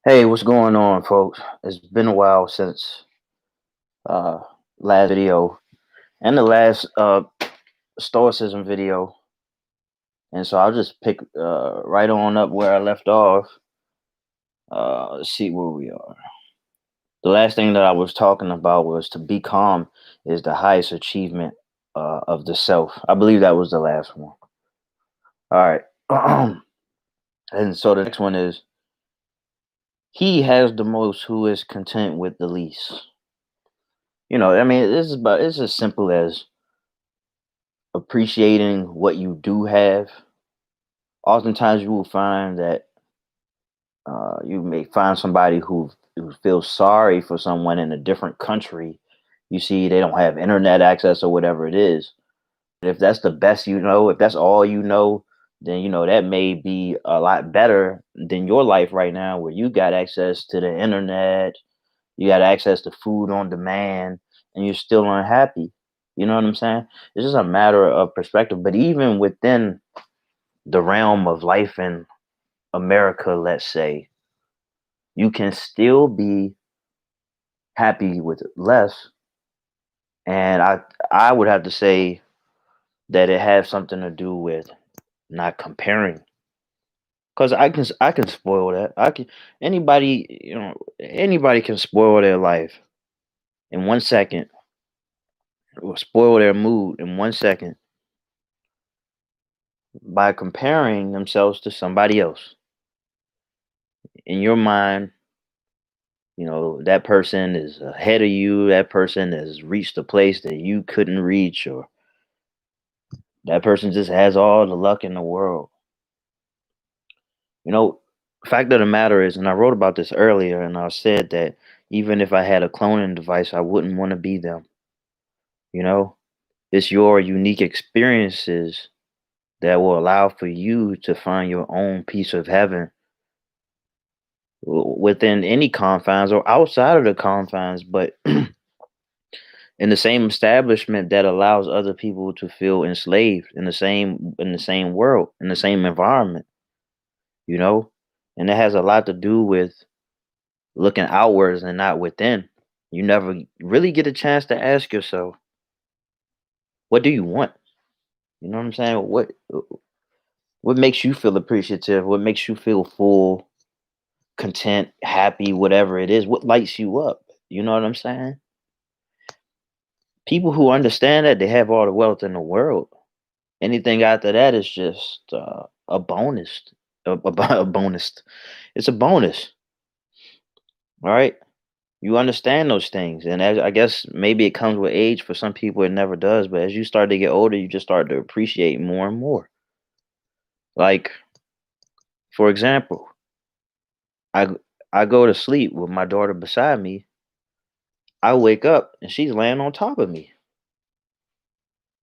Hey, what's going on, folks? It's been a while since uh last video and the last stoicism video, and so I'll just pick right on up where I left off. Let's see where we are. The last thing that I was talking about was to be calm is the highest achievement of the self. I believe that was the last one. All right, and so the next one is he has the most who is content with the least. I mean, it's as simple as appreciating what you do have. Oftentimes, you will find that you may find somebody who feels sorry for someone in a different country. You see, they don't have internet access or whatever it is. If that's the best you know, if that's all you know, then that may be a lot better than your life right now, where you got access to the internet, you got access to food on demand, and you're still unhappy. You know what I'm saying? It's just a matter of perspective. But even within the realm of life in America, let's say, you can still be happy with less. And I would have to say that it has something to do with not comparing. Because I can spoil that. I can anybody anybody can spoil their life in 1 second, or spoil their mood in 1 second by comparing themselves to somebody else. In your mind, that person is ahead of you, that person has reached a place that you couldn't reach, or that person just has all the luck in the world. you know Fact of the matter is, and I wrote about this earlier, and I said that even if I had a cloning device, I wouldn't want to be them. you know it's your unique experiences that will allow for you to find your own piece of heaven, within any confines or outside of the confines, but in the same establishment that allows other people to feel enslaved in the same world, in the same environment, you know and it has a lot to do with looking outwards and not within. You never really get a chance to ask yourself, what do you want? You know what I'm saying? What makes you feel appreciative? What makes you feel full, content, happy, whatever it is? What lights you up? You know what I'm saying? People who understand that, they have all the wealth in the world. Anything after that is just a bonus. A bonus. It's a bonus. All right. You understand those things, and as I guess maybe it comes with age. For some people, it never does. But as you start to get older, you just start to appreciate more and more. Like, for example, I g- I go to sleep with my daughter beside me. I wake up and she's laying on top of me.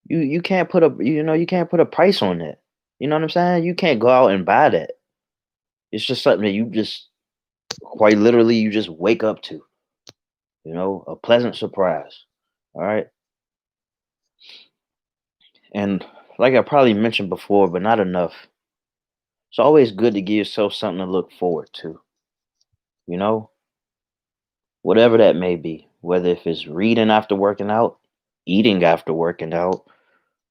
You can't put a price on that. You know what I'm saying? You can't go out and buy that. It's just something that you just quite literally you just wake up to. A pleasant surprise. All right. And like I probably mentioned before, but not enough, it's always good to give yourself something to look forward to, you know, whatever that may be. Whether if it's reading after working out, eating after working out,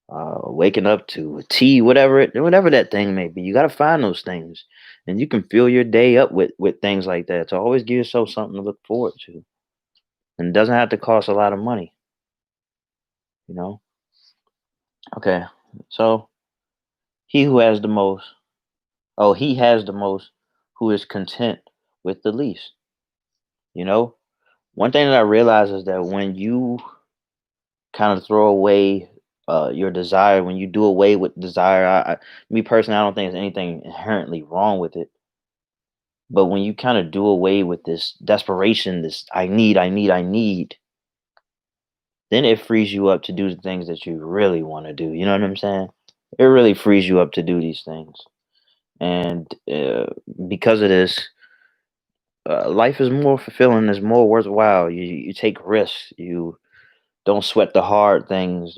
waking up to a tea, whatever that thing may be. You got to find those things, and you can fill your day up with things like that. So always give yourself something to look forward to, and it doesn't have to cost a lot of money. You know. Okay, so he who has the most, he has the most, who is content with the least. You know, One thing that I realize is that when you kind of throw away your desire, when you do away with desire, me personally, I don't think there's anything inherently wrong with it. But when you kind of do away with this desperation, this I need, then it frees you up to do the things that you really want to do. You know what I'm saying? It really frees you up to do these things. And because of this, life is more fulfilling, is more worthwhile. You take risks. You don't sweat the hard things,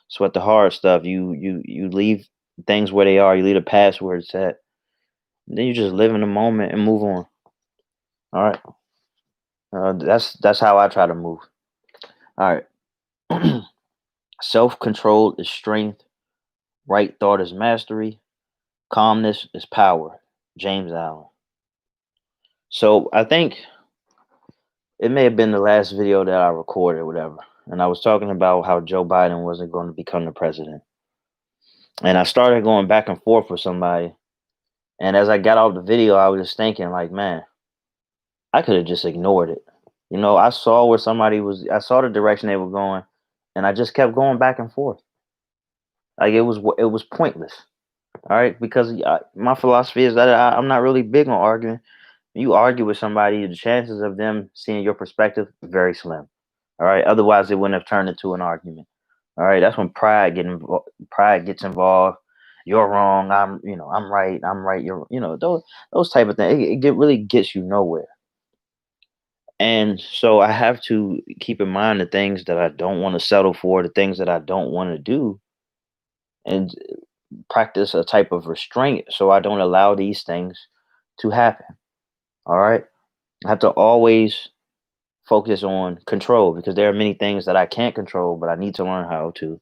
sweat the hard stuff. You leave things where they are. You leave the past where it's at. Then you just live in the moment and move on. All right. That's how I try to move. All right. Self control is strength. Right thought is mastery. Calmness is power. James Allen. So I think it may have been the last video that I recorded, whatever. And I was talking about how Joe Biden wasn't going to become the president. And I started going back and forth with somebody. And as I got off the video, I was just thinking, like, man, I could have just ignored it. I saw where somebody was, I saw the direction they were going, and I just kept going back and forth. Like it was pointless. All right, because my philosophy is that I'm not really big on arguing. You argue with somebody, the chances of them seeing your perspective very slim. All right, otherwise it wouldn't have turned into an argument. All right, that's when pride gets involved. You're wrong. I'm right. I'm right. Those type of things. Really gets you nowhere. And so I have to keep in mind the things that I don't want to settle for, the things that I don't want to do, and practice a type of restraint so I don't allow these things to happen. All right. I have to always focus on control because there are many things that I can't control, but I need to learn how to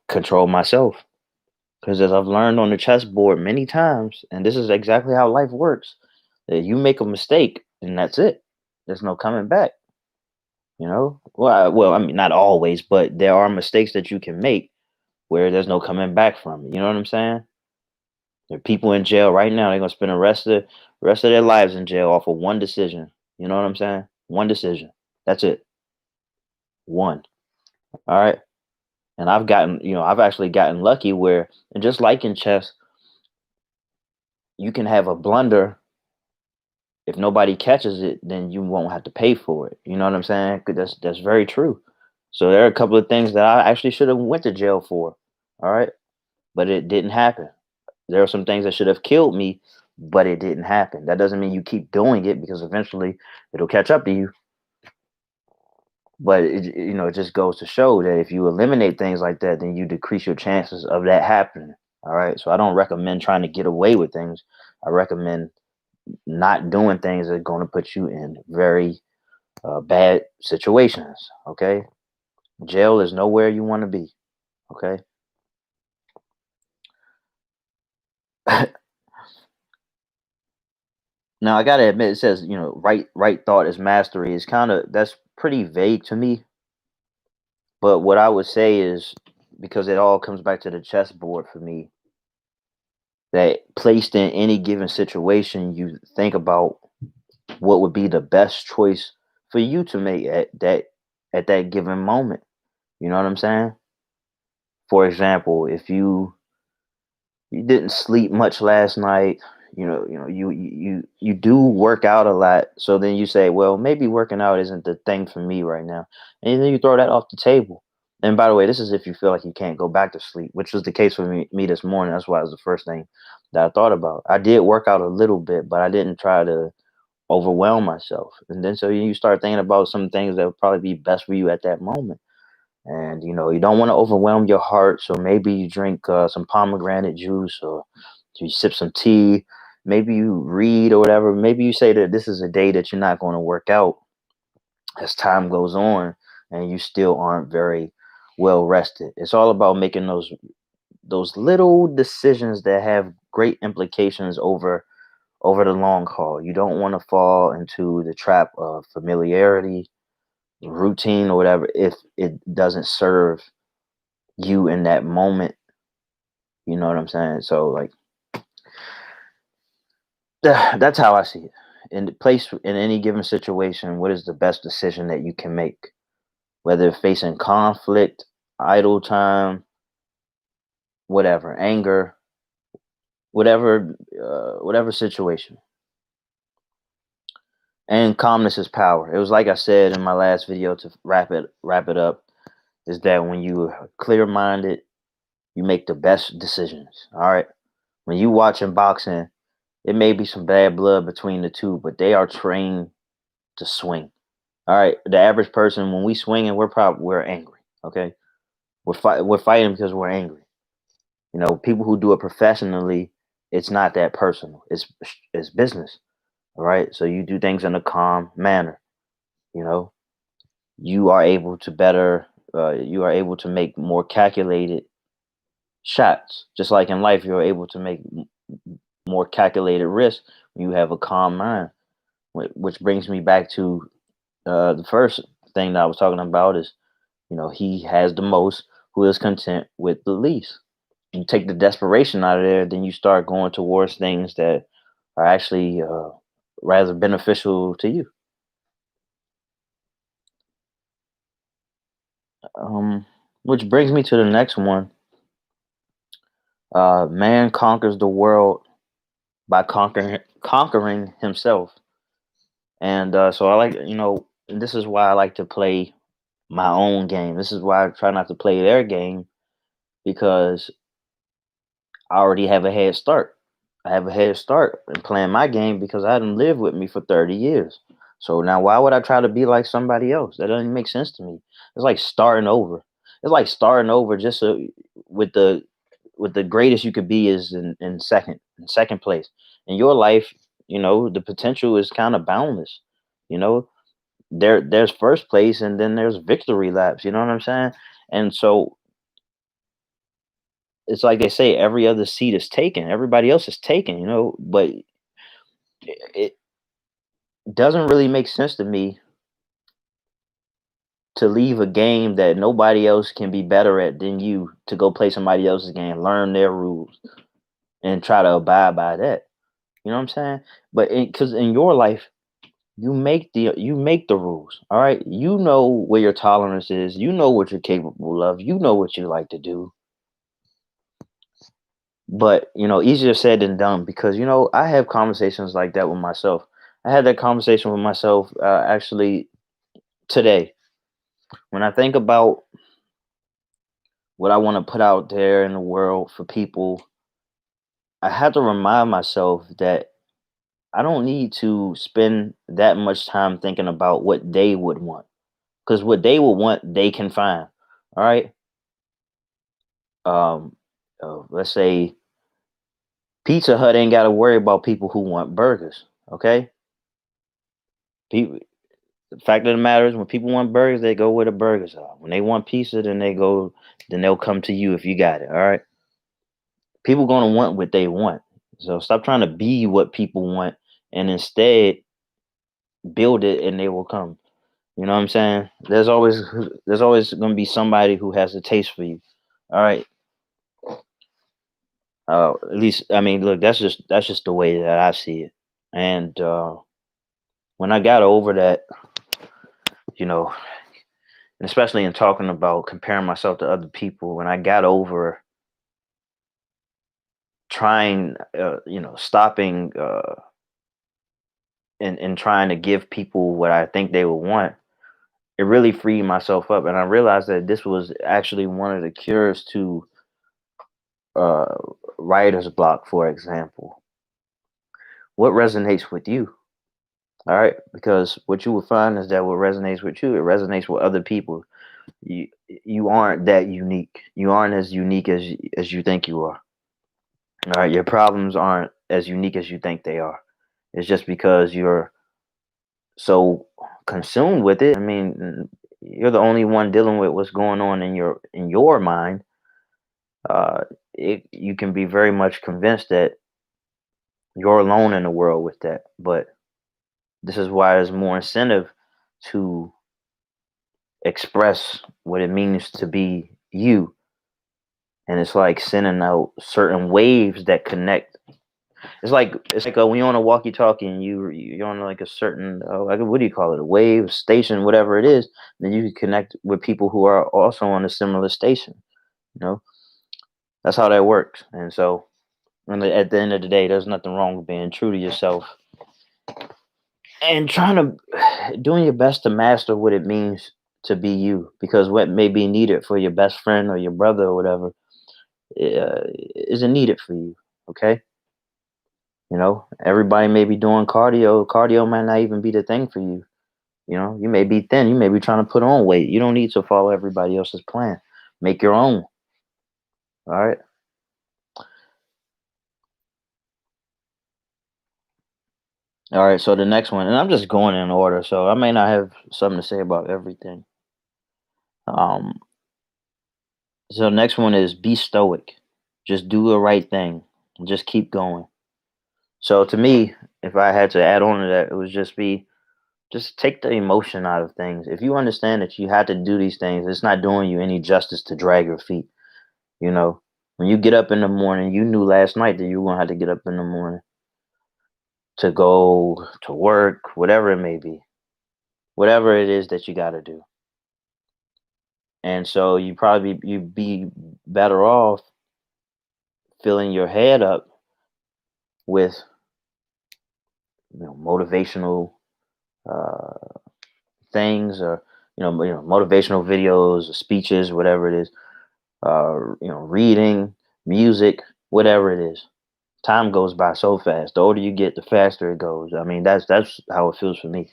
control myself. Because as I've learned on the chessboard many times, and this is exactly how life works, that you make a mistake and that's it. There's no coming back. Well, I mean, not always, but there are mistakes that you can make where there's no coming back from it. You know what I'm saying? There are people in jail right now. They're gonna spend the rest of their lives in jail off of one decision. You know what I'm saying? One decision. That's it. One. All right. And I've actually gotten lucky where, and just like in chess, you can have a blunder. If nobody catches it, then you won't have to pay for it. You know what I'm saying? 'Cause that's very true. So there are a couple of things that I actually should have went to jail for. All right, but it didn't happen. There are some things that should have killed me, but it didn't happen. That doesn't mean you keep doing it because eventually it'll catch up to you. But it just goes to show that if you eliminate things like that, then you decrease your chances of that happening. All right. So I don't recommend trying to get away with things. I recommend not doing things that are going to put you in very bad situations. Okay. Jail is nowhere you want to be. Okay. Now I gotta admit, it says right thought is mastery. Is that's pretty vague to me. But what I would say is, because it all comes back to the chessboard for me, that placed in any given situation, you think about what would be the best choice for you to make at that given moment. You know what I'm saying? For example, if you didn't sleep much last night, you do work out a lot, so then you say, well, maybe working out isn't the thing for me right now, and then you throw that off the table. And by the way, this is if you feel like you can't go back to sleep, which was the case for me this morning. That's why it was the first thing that I thought about. I did work out a little bit, but I didn't try to overwhelm myself. And then so you start thinking about some things that would probably be best for you at that moment. And you don't want to overwhelm your heart, so maybe you drink some pomegranate juice, or you sip some tea. Maybe you read or whatever. Maybe you say that this is a day that you're not going to work out as time goes on, and you still aren't very well rested. It's all about making those little decisions that have great implications over the long haul. You don't want to fall into the trap of familiarity, routine, or whatever if it doesn't serve you in that moment. You know what I'm saying? So like that's how I see it. In the place in any given situation, what is the best decision that you can make? Whether facing conflict, idle time, whatever, anger, whatever situation. And calmness is power. It was like I said in my last video, to wrap it up, is that when you are clear minded, you make the best decisions. All right. When you watching boxing, it may be some bad blood between the two, but they are trained to swing. All right. The average person, when we swinging, we're angry. Okay. We're fighting because we're angry. People who do it professionally, it's not that personal. It's business. All right. So you do things in a calm manner. You know, you are able to better, you are able to make more calculated shots. Just like in life, you're able to make more calculated risks when you have a calm mind. Which brings me back to the first thing that I was talking about is, he has the most who is content with the least. You take the desperation out of there, then you start going towards things that are actually rather beneficial to you. Um, which brings me to the next one. Man conquers the world by conquering himself, and so I like, and this is why I like to play my own game. This is why I try not to play their game because I already have a head start. I have a head start in playing my game because I didn't live with me for 30 years. So now why would I try to be like somebody else? That doesn't make sense to me. It's like starting over. It's like starting over just so, with the greatest you could be is in second place. In your life, the potential is kind of boundless. You know, there's first place and then there's victory laps, you know what I'm saying? And so it's like they say every other seat is taken, everybody else is taken, but it doesn't really make sense to me to leave a game that nobody else can be better at than you to go play somebody else's game, learn their rules, and try to abide by that. You know what I'm saying? But because in your life, you make the rules. All right, you know where your tolerance is. You know what you're capable of. You know what you like to do. But easier said than done because I have conversations like that with myself. I had that conversation with myself actually today. When I think about what I want to put out there in the world for people, I have to remind myself that I don't need to spend that much time thinking about what they would want. Because what they would want, they can find. All right. Um, let's say Pizza Hut ain't got to worry about people who want burgers. Okay. People, the fact of the matter is, when people want burgers, they go where the burgers are. When they want pizza, then they'll come to you if you got it. All right. People gonna want what they want. So stop trying to be what people want, and instead build it, and they will come. You know what I'm saying? There's always gonna be somebody who has a taste for you. All right. At least I mean, look, that's just the way that I see it. And when I got over that, you know, and especially in talking about comparing myself to other people, when I got over trying, stopping and trying to give people what I think they would want, it really freed myself up. And I realized that this was actually one of the cures to uh, writer's block, for example. What resonates with you? All right, because what you will find is that what resonates with you, it resonates with other people. You aren't that unique. You aren't as unique as you think you are. All right, your problems aren't as unique as you think they are. It's just because you're so consumed with it. I mean, you're the only one dealing with what's going on in your mind. Uh, you can be very much convinced that you're alone in the world with that. But this is why there's more incentive to express what it means to be you. And it's like sending out certain waves that connect. It's like when you're on a walkie-talkie and you're on like a certain like what do you call it, a wave station, whatever it is. Then you can connect with people who are also on a similar station. You know, that's how that works. And so, at the end of the day, there's nothing wrong with being true to yourself and trying to doing your best to master what it means to be you. Because what may be needed for your best friend or your brother or whatever isn't needed for you. Okay. Everybody may be doing cardio. Cardio might not even be the thing for you. You may be thin. You may be trying to put on weight. You don't need to follow everybody else's plan. Make your own. All right. All right, so the next one, and I'm just going in order, so I may not have something to say about everything. Um, so the next one is be stoic. Just do the right thing. And just keep going. So to me, if I had to add on to that, it would just take the emotion out of things. If you understand that you had to do these things, it's not doing you any justice to drag your feet. You know, when you get up in the morning, you knew last night that you were gonna have to get up in the morning to go to work, whatever it may be, whatever it is that you got to do. And so you'd be better off filling your head up with motivational uh, things, or motivational videos, or speeches, whatever it is. Reading, music, whatever it is. Time goes by so fast. The older you get, the faster it goes. I mean, that's how it feels for me.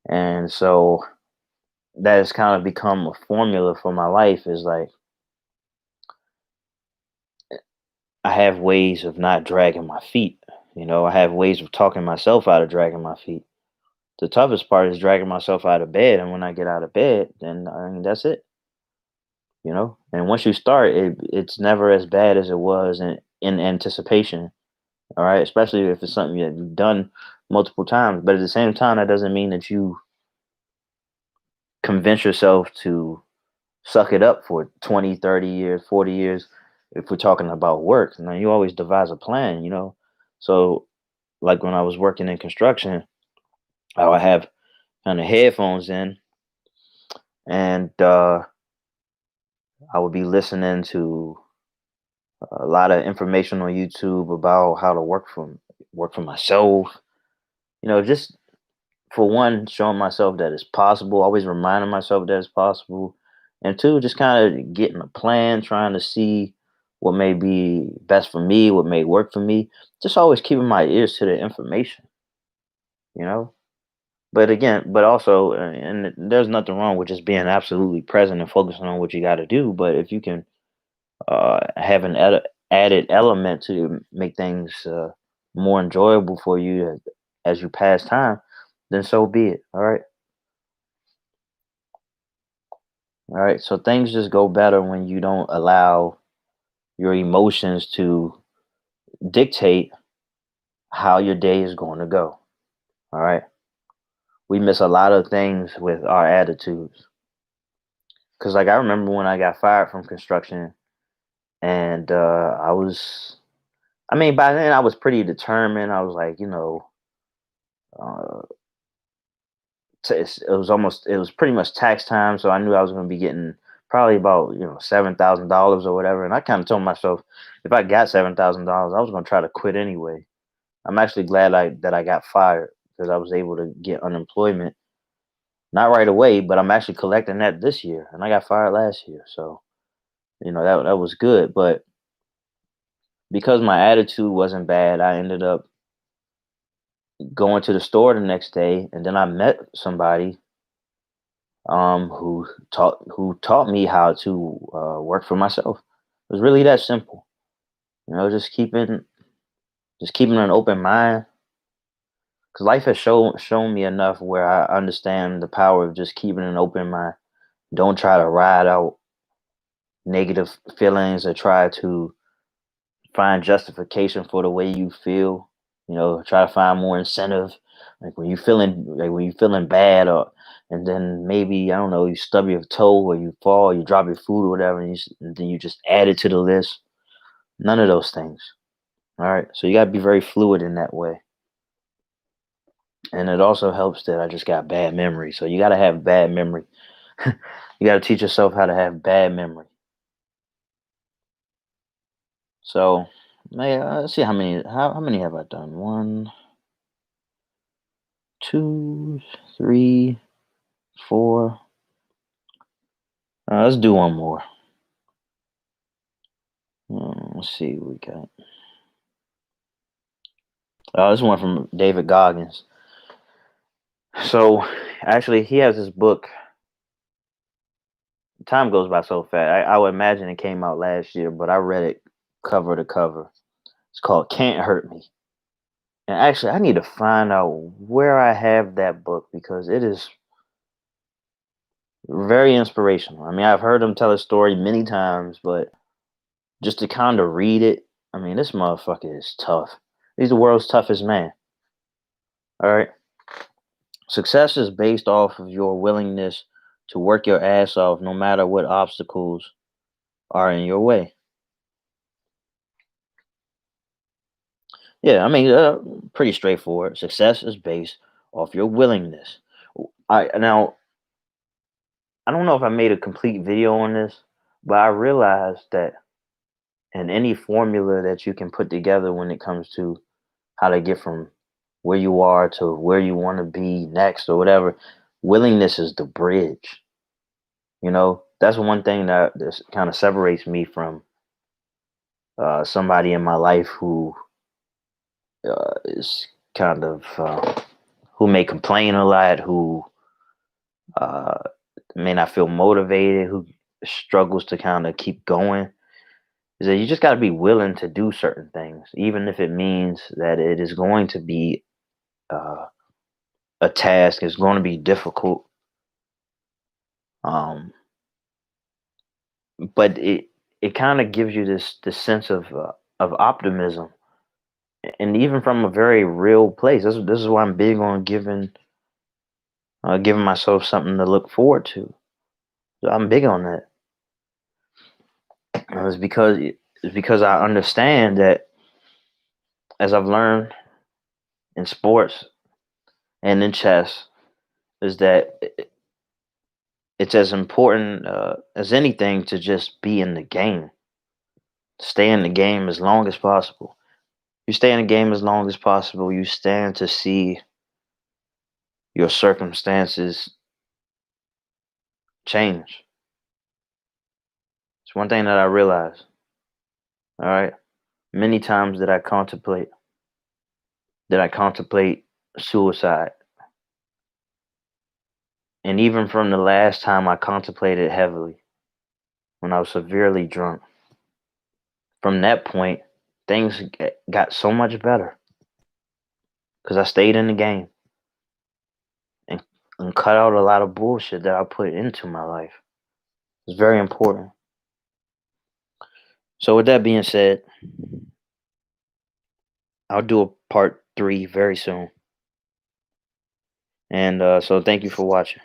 And so that has kind of become a formula for my life. Is like I have ways of not dragging my feet. I have ways of talking myself out of dragging my feet. The toughest part is dragging myself out of bed, and when I get out of bed, then I mean that's it. And once you start, it's never as bad as it was in anticipation. All right, especially if it's something that you've done multiple times. But at the same time, that doesn't mean that you convince yourself to suck it up for 20, 30 years, 40 years. If we're talking about work, now you always devise a plan. So, like when I was working in construction, I would have kind of headphones in, and I would be listening to a lot of information on YouTube about how to work for myself. Just for one, showing myself that it's possible, always reminding myself that it's possible. And two, just kind of getting a plan, trying to see what may be best for me, what may work for me. Just always keeping my ears to the information, you know? But again, but also, and there's nothing wrong with just being absolutely present and focusing on what you got to do. But if you can have an added element to make things more enjoyable for you as you pass time, then so be it. All right. All right. So things just go better when you don't allow your emotions to dictate how your day is going to go. All right. We miss a lot of things with our attitudes. Cause like I remember when I got fired from construction, and I mean, by then I was pretty determined. I was like, uh, it was pretty much tax time, so I knew I was going to be getting probably about $7,000 or whatever. And I kind of told myself, if I got $7,000, I was going to try to quit anyway. I'm actually glad that I got fired because I was able to get unemployment, not right away, but I'm actually collecting that this year, and I got fired last year, so that was good. But because my attitude wasn't bad, I ended up going to the store the next day, and then I met somebody who taught me how to work for myself. It was really that simple. Just keeping an open mind, because life has shown me enough where I understand the power of just keeping an open mind. Don't try to ride out negative feelings or try to find justification for the way you feel. Try to find more incentive. Like when you feeling bad, and then maybe I don't know, you stub your toe or you fall, you drop your food or whatever, and then you just add it to the list. None of those things. All right, so you gotta be very fluid in that way, and it also helps that I just got bad memory. So you gotta have bad memory. You gotta teach yourself how to have bad memory. So, let's see how many have I done? One, two, three, four. Let's do one more. Let's see what we got. This one from David Goggins. So, actually, he has this book. Time goes by so fast. I would imagine it came out last year, but I read it cover to cover. It's called "Can't Hurt Me." And actually, I need to find out where I have that book because it is very inspirational. I mean, I've heard him tell a story many times, but just to kind of read it, I mean, this motherfucker is tough. He's the world's toughest man. All right. Success is based off of your willingness to work your ass off no matter what obstacles are in your way. Yeah, I mean, pretty straightforward. Success is based off your willingness. I now I don't know if I made a complete video on this, but I realized that in any formula that you can put together when it comes to how to get from where you are to where you want to be next or whatever, willingness is the bridge. That's one thing that kind of separates me from somebody in my life who is kind of who may complain a lot, who uh, may not feel motivated, who struggles to kind of keep going. Is that you just got to be willing to do certain things, even if it means that it is going to be uh, a task, it's going to be difficult. Um, but it kind of gives you this sense of optimism, and even from a very real place. This is why I'm big on giving myself something to look forward to. So I'm big on that. It's because I understand that, as I've learned in sports and in chess, is that it's as important as anything to just be in the game, stay in the game as long as possible. You stay in the game as long as possible, you stand to see your circumstances change. It's one thing that I realized. All right. Many times did I contemplate suicide. And even from the last time I contemplated heavily, when I was severely drunk, from that point, things got so much better because I stayed in the game and, and cut out a lot of bullshit that I put into my life. It's very important. So, with that being said, I'll do a part 3 very soon. And so, thank you for watching.